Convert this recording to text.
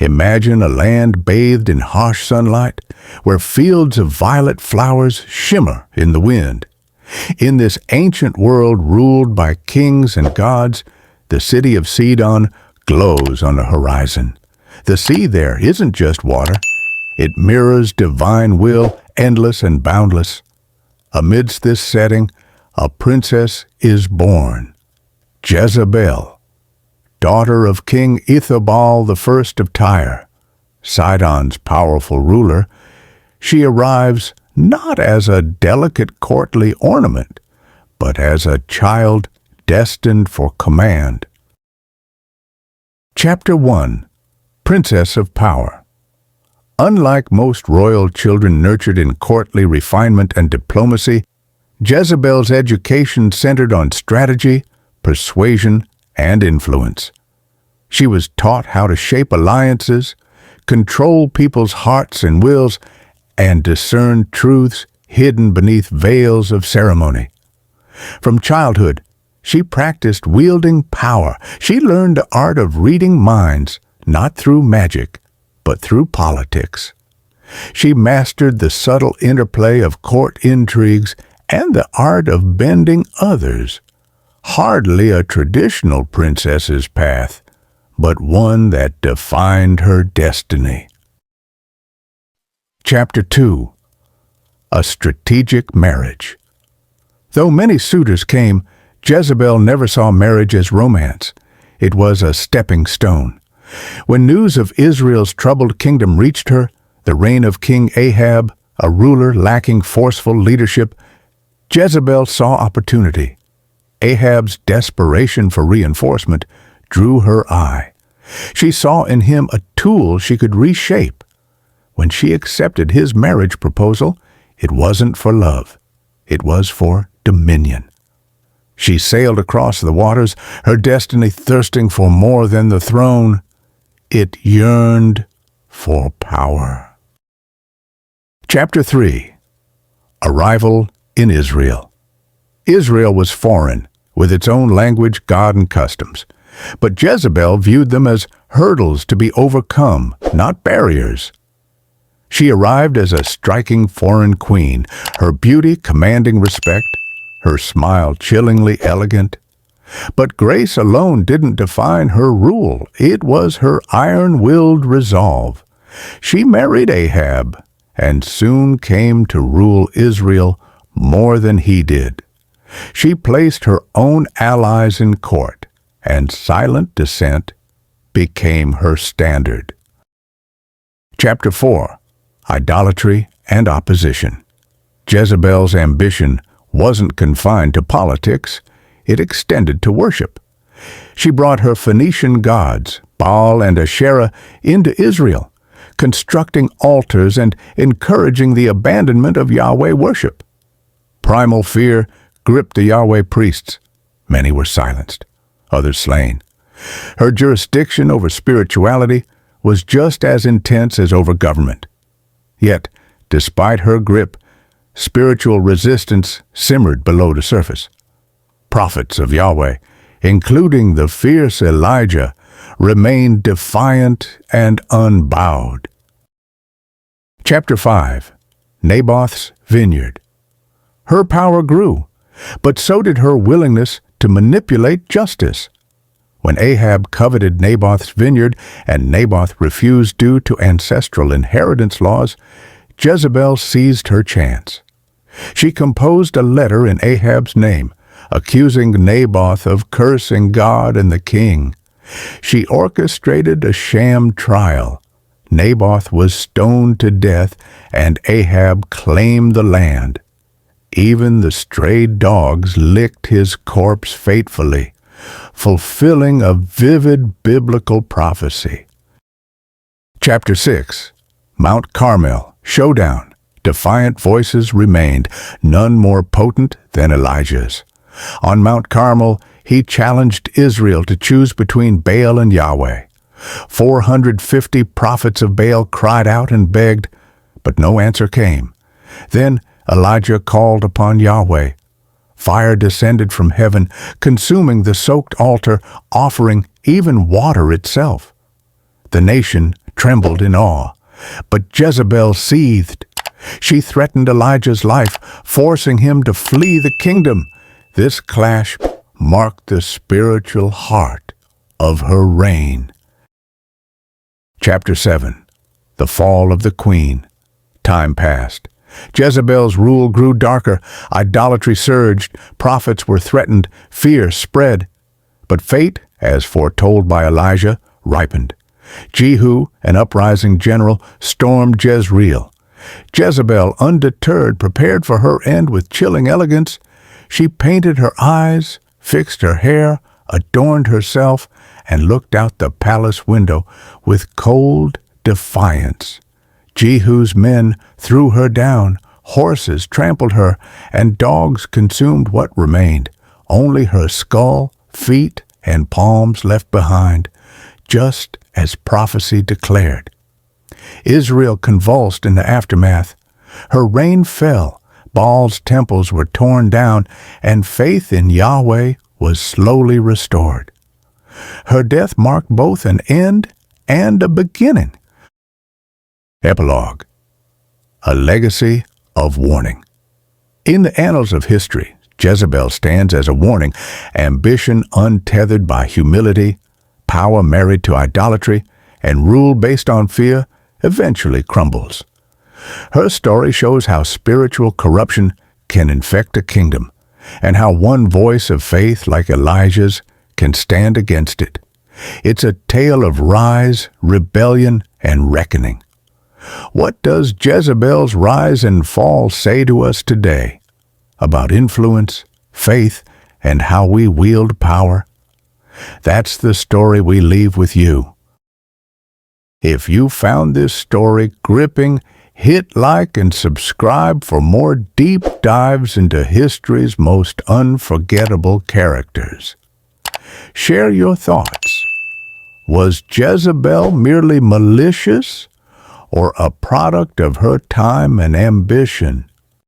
Imagine a land bathed in harsh sunlight, where fields of violet flowers shimmer in the wind. In this ancient world ruled by kings and gods, the city of Sidon glows on the horizon. The sea there isn't just water. It mirrors divine will, endless and boundless. Amidst this setting, a princess is born, Jezebel, daughter of King Ahab I of Tyre, Sidon's powerful ruler. She arrives not as a delicate courtly ornament, but as a child destined for command. Chapter 1. Princess of Power. Unlike most royal children nurtured in courtly refinement and diplomacy, Jezebel's education centered on strategy, persuasion, and influence. She was taught how to shape alliances, control people's hearts and wills, and discern truths hidden beneath veils of ceremony. From childhood, she practiced wielding power. She learned the art of reading minds, not through magic, but through politics. She mastered the subtle interplay of court intrigues and the art of bending others. Hardly a traditional princess's path, but one that defined her destiny. Chapter 2. A Strategic Marriage. Though many suitors came, Jezebel never saw marriage as romance. It was a stepping stone. When news of Israel's troubled kingdom reached her, the reign of King Ahab, a ruler lacking forceful leadership, Jezebel saw opportunity. Ahab's desperation for reinforcement drew her eye. She saw in him a tool she could reshape. When she accepted his marriage proposal, it wasn't for love. It was for dominion. She sailed across the waters, her destiny thirsting for more than the throne. It yearned for power. Chapter 3. Arrival in Israel. Israel was foreign, with its own language, God, and customs. But Jezebel viewed them as hurdles to be overcome, not barriers. She arrived as a striking foreign queen, her beauty commanding respect, her smile chillingly elegant. But grace alone didn't define her rule. It was her iron-willed resolve. She married Ahab, and soon came to rule Israel more than he did. She placed her own allies in court, and silent dissent became her standard. Chapter 4. Idolatry and Opposition. Jezebel's ambition wasn't confined to politics. It extended to worship. She brought her Phoenician gods, Baal and Asherah, into Israel, constructing altars and encouraging the abandonment of Yahweh worship. Primal fear gripped the Yahweh priests. Many were silenced, others slain. Her jurisdiction over spirituality was just as intense as over government. Yet, despite her grip, spiritual resistance simmered below the surface. Prophets of Yahweh, including the fierce Elijah, remained defiant and unbowed. Chapter 5. Naboth's Vineyard. Her power grew, but so did her willingness to manipulate justice. When Ahab coveted Naboth's vineyard and Naboth refused due to ancestral inheritance laws, Jezebel seized her chance. She composed a letter in Ahab's name, accusing Naboth of cursing God and the king. She orchestrated a sham trial. Naboth was stoned to death, and Ahab claimed the land. Even the stray dogs licked his corpse faithfully, fulfilling a vivid biblical prophecy. Chapter 6. Mount Carmel, Showdown. Defiant voices remained, none more potent than Elijah's. On Mount Carmel, he challenged Israel to choose between Baal and Yahweh. 450 prophets of Baal cried out and begged, but no answer came. Then Elijah called upon Yahweh. Fire descended from heaven, consuming the soaked altar, offering even water itself. The nation, trembled in awe. But Jezebel seethed. She threatened Elijah's life, forcing him to flee the kingdom. This clash marked the spiritual heart of her reign. Chapter 7. The Fall of the Queen. Time passed. Jezebel's rule grew darker. Idolatry surged. Prophets were threatened. Fear spread. But fate, as foretold by Elijah, ripened. Jehu, an uprising general, stormed Jezreel. Jezebel, undeterred, prepared for her end with chilling elegance. She painted her eyes, fixed her hair, adorned herself, and looked out the palace window with cold defiance. Jehu's men threw her down, horses trampled her, and dogs consumed what remained. Only her skull, feet, and palms left behind, just as prophecy declared. Israel convulsed in the aftermath. Her reign fell, Baal's temples were torn down, and faith in Yahweh was slowly restored. Her death marked both an end and a beginning. Epilogue. A legacy of warning. In the annals of history, Jezebel stands as a warning. Ambition untethered by humility, power married to idolatry, and rule based on fear eventually crumbles. Her story shows how spiritual corruption can infect a kingdom, and how one voice of faith like Elijah's can stand against it. It's a tale of rise, rebellion, and reckoning. What does Jezebel's rise and fall say to us today about influence, faith, and how we wield power? That's the story we leave with you. If you found this story gripping, hit like and subscribe for more deep dives into history's most unforgettable characters. Share your thoughts. Was Jezebel merely malicious, or a product of her time and ambition?